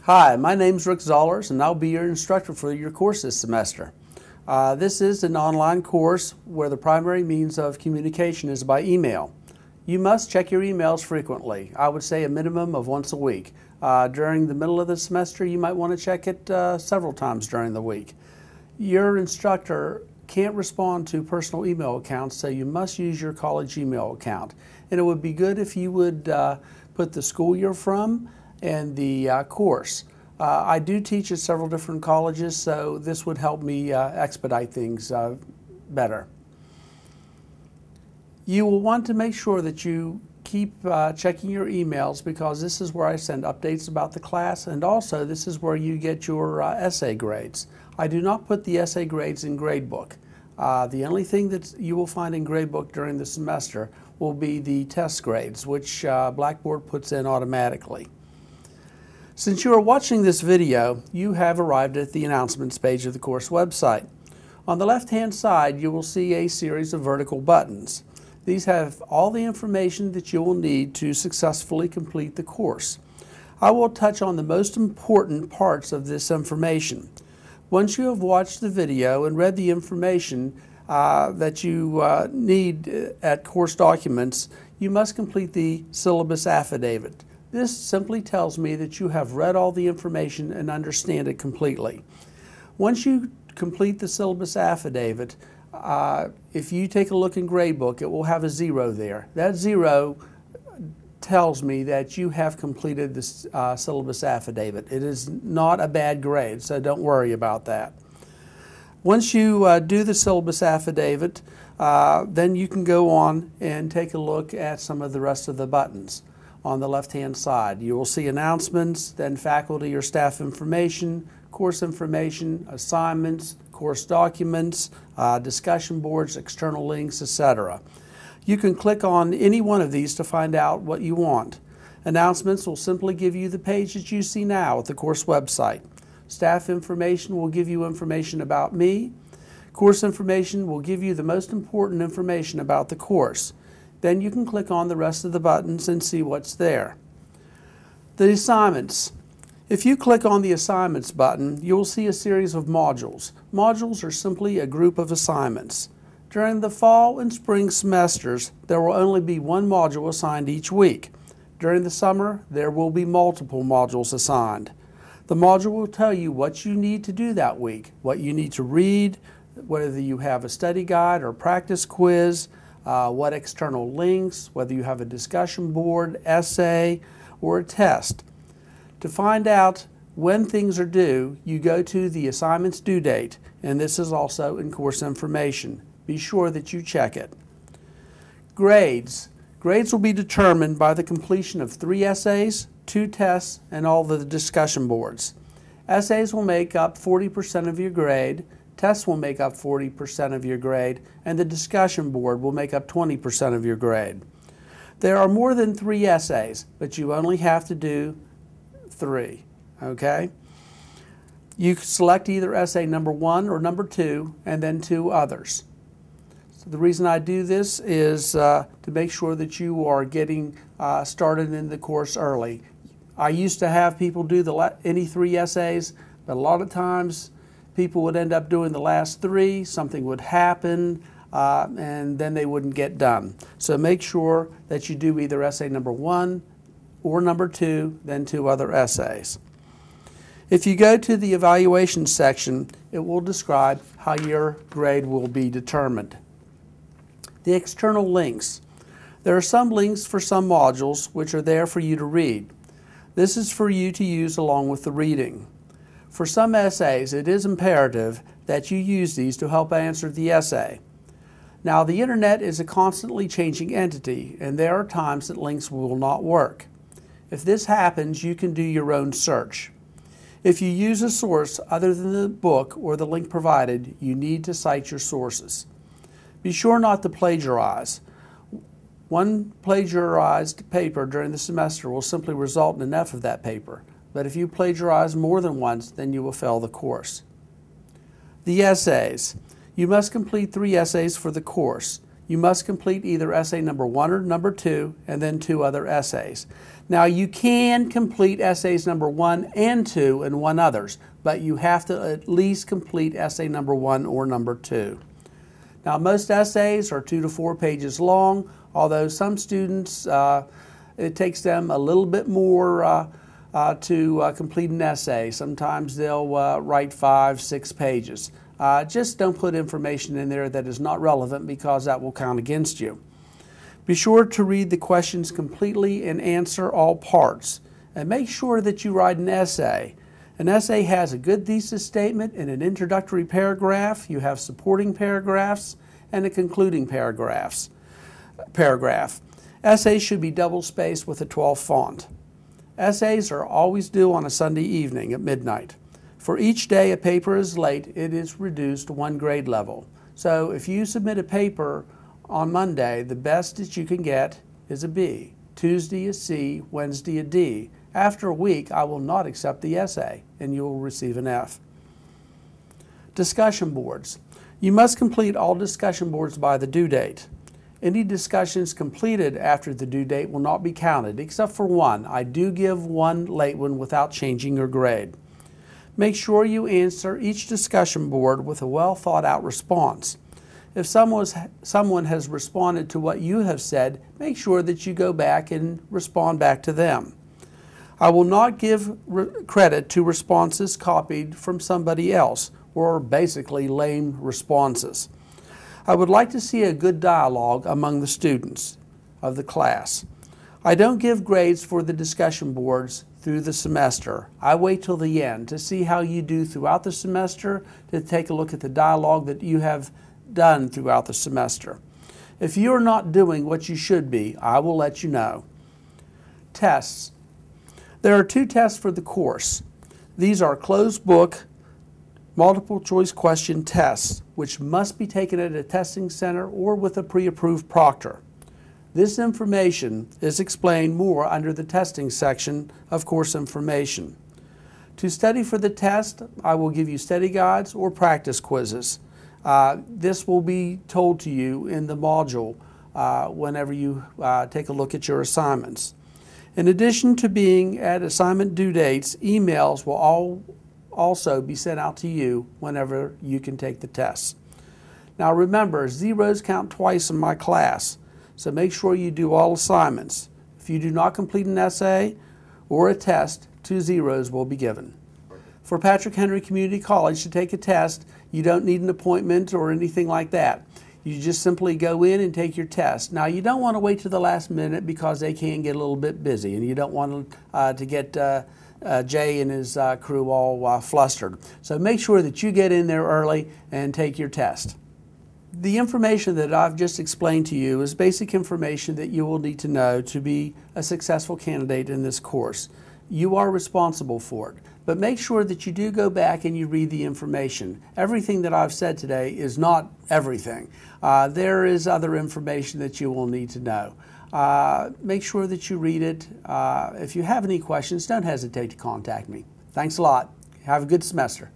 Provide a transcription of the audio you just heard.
Hi, my name's Rick Zollars and I'll be your instructor for your course this semester. This is an online course where the primary means of communication is by email. You must check your emails frequently. I would say a minimum of once a week. During the middle of the semester, you might want to check it several times during the week. Your instructor can't respond to personal email accounts, so you must use your college email account. And it would be good if you would put the school you're from and the course. I do teach at several different colleges, so this would help me expedite things better. You will want to make sure that you keep checking your emails, because this is where I send updates about the class, and also this is where you get your essay grades. I do not put the essay grades in gradebook. The only thing that you will find in gradebook during the semester will be the test grades, which Blackboard puts in automatically. Since you are watching this video, you have arrived at the announcements page of the course website. On the left-hand side, you will see a series of vertical buttons. These have all the information that you will need to successfully complete the course. I will touch on the most important parts of this information. Once you have watched the video and read the information that you need at course documents, you must complete the syllabus affidavit. This simply tells me that you have read all the information and understand it completely. Once you complete the syllabus affidavit, if you take a look in gradebook, it will have a 0 there. That 0 tells me that you have completed the syllabus affidavit. It is not a bad grade, so don't worry about that. Once you do the syllabus affidavit, then you can go on and take a look at some of the rest of the buttons. On the left-hand side, you will see announcements, then faculty or staff information, course information, assignments, course documents, discussion boards, external links, etc. You can click on any one of these to find out what you want. Announcements will simply give you the page that you see now at the course website. Staff information will give you information about me. Course information will give you the most important information about the course. Then you can click on the rest of the buttons and see what's there. The assignments. If you click on the assignments button, you will see a series of modules. Modules are simply a group of assignments. During the fall and spring semesters, there will only be one module assigned each week. During the summer, there will be multiple modules assigned. The module will tell you what you need to do that week, what you need to read, whether you have a study guide or practice quiz, what external links, whether you have a discussion board, essay, or a test. To find out when things are due, you go to the assignment's due date, and this is also in course information. Be sure that you check it. Grades. Grades will be determined by the completion of 3 essays, 2 tests, and all the discussion boards. Essays will make up 40% of your grade. Tests will make up 40% of your grade, and the discussion board will make up 20% of your grade. There are more than 3 essays, but you only have to do 3, okay? You select either essay number 1 or number 2, and then 2 others. So the reason I do this is to make sure that you are getting started in the course early. I used to have people do any 3 essays, but a lot of times people would end up doing the last 3, something would happen, and then they wouldn't get done. So make sure that you do either essay number 1 or number 2, then 2 other essays. If you go to the evaluation section, it will describe how your grade will be determined. The external links. There are some links for some modules which are there for you to read. This is for you to use along with the reading. For some essays, it is imperative that you use these to help answer the essay. Now, the internet is a constantly changing entity, and there are times that links will not work. If this happens, you can do your own search. If you use a source other than the book or the link provided, you need to cite your sources. Be sure not to plagiarize. One plagiarized paper during the semester will simply result in an F of that paper. But if you plagiarize more than once, then you will fail the course. The essays. You must complete 3 essays for the course. You must complete either essay number 1 or number 2, and then 2 other essays. Now you can complete essays number 1 and 2 and 1 others, but you have to at least complete essay number 1 or number 2. Now most essays are 2 to 4 pages long, although some students, it takes them a little bit more to complete an essay. Sometimes they'll write 5, 6 pages. Just don't put information in there that is not relevant, because that will count against you. Be sure to read the questions completely and answer all parts. And make sure that you write an essay. An essay has a good thesis statement and an introductory paragraph. You have supporting paragraphs and a concluding paragraph. Essays should be double-spaced with a 12 font. Essays are always due on a Sunday evening at midnight. For each day a paper is late, it is reduced 1 grade level. So if you submit a paper on Monday, the best that you can get is a B. Tuesday a C, Wednesday a D. After a week, I will not accept the essay, and you will receive an F. Discussion boards. You must complete all discussion boards by the due date. Any discussions completed after the due date will not be counted, except for one. I do give 1 late one without changing your grade. Make sure you answer each discussion board with a well thought out response. If someone has responded to what you have said, make sure that you go back and respond back to them. I will not give credit to responses copied from somebody else, or basically lame responses. I would like to see a good dialogue among the students of the class. I don't give grades for the discussion boards through the semester. I wait till the end to see how you do throughout the semester, to take a look at the dialogue that you have done throughout the semester. If you are not doing what you should be, I will let you know. Tests. There are 2 tests for the course. These are closed book multiple choice question tests, which must be taken at a testing center or with a pre-approved proctor. This information is explained more under the testing section of course information. To study for the test, I will give you study guides or practice quizzes. This will be told to you in the module whenever you take a look at your assignments. In addition to being at assignment due dates, emails will also be sent out to you whenever you can take the tests. Now remember, zeros count twice in my class, so make sure you do all assignments. If you do not complete an essay or a test, 2 zeros will be given. For Patrick Henry Community College to take a test, you don't need an appointment or anything like that. You just simply go in and take your test. Now you don't want to wait to the last minute, because they can get a little bit busy, and you don't want to get Jay and his crew all flustered. So make sure that you get in there early and take your test. The information that I've just explained to you is basic information that you will need to know to be a successful candidate in this course. You are responsible for it, but make sure that you do go back and you read the information. Everything that I've said today is not everything. There is other information that you will need to know. Make sure that you read it. If you have any questions, don't hesitate to contact me. Thanks a lot. Have a good semester.